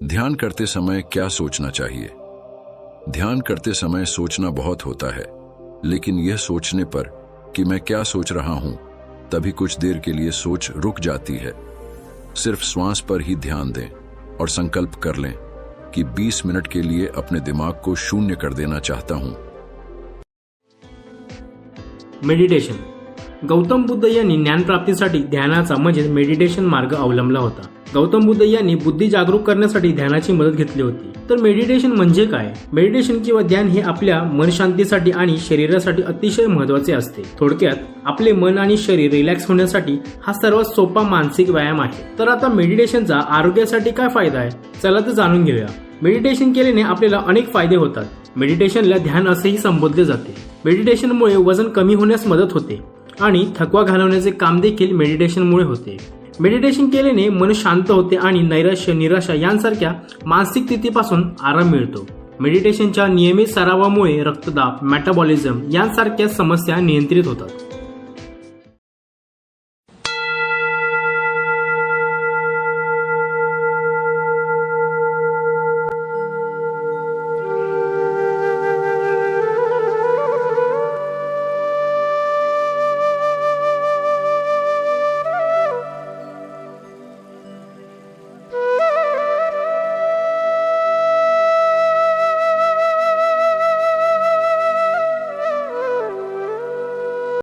ध्यान करते समय क्या सोचना चाहिए? ध्यान करते समय सोचना बहुत होता है, लेकिन यह सोचने पर कि मैं क्या सोच रहा हूं, तभी कुछ देर के लिए सोच रुक जाती है। सिर्फ श्वास पर ही ध्यान दें और संकल्प कर लें कि 20 मिनट के लिए अपने दिमाग को शून्य कर देना चाहता हूं। मेडिटेशन. गौतम बुद्ध यांनी ज्ञानप्राप्तीसाठी ध्यानाचा म्हणजे मेडिटेशन मार्ग अवलंबला होता. गौतम बुद्ध यांनी बुद्धी जागरूक करण्यासाठी ध्यानाची मदत घेतली होती. तर मेडिटेशन म्हणजे काय? मेडिटेशन किंवा ध्यान हे आपल्या मन शांतीसाठी आणि शरीरासाठी अतिशय महत्त्वाचे असते. थोडक्यात आपले मन आणि शरीर रिलॅक्स होण्यासाठी हा सर्वात सोपा मानसिक व्यायाम आहे. तर आता मेडिटेशनचा आरोग्यासाठी काय फायदा आहे, चला तर जाणून घेऊया. मेडिटेशन केल्याने आपल्याला अनेक फायदे होतात. मेडिटेशनला ध्यान असेही संबोधले जाते. मेडिटेशनमुळे वजन कमी होण्यास मदत होते आणि थकवा घालवण्याचे काम देखील मेडिटेशनमुळे होते. मेडिटेशन केल्याने मन शांत होते आणि नैराश्य, निराशा यांसारख्या मानसिक स्थितीपासून आराम मिळतो. मेडिटेशनच्या नियमित सरावामुळे रक्तदाब, मेटाबॉलिझम यांसारख्या समस्या नियंत्रित होतात.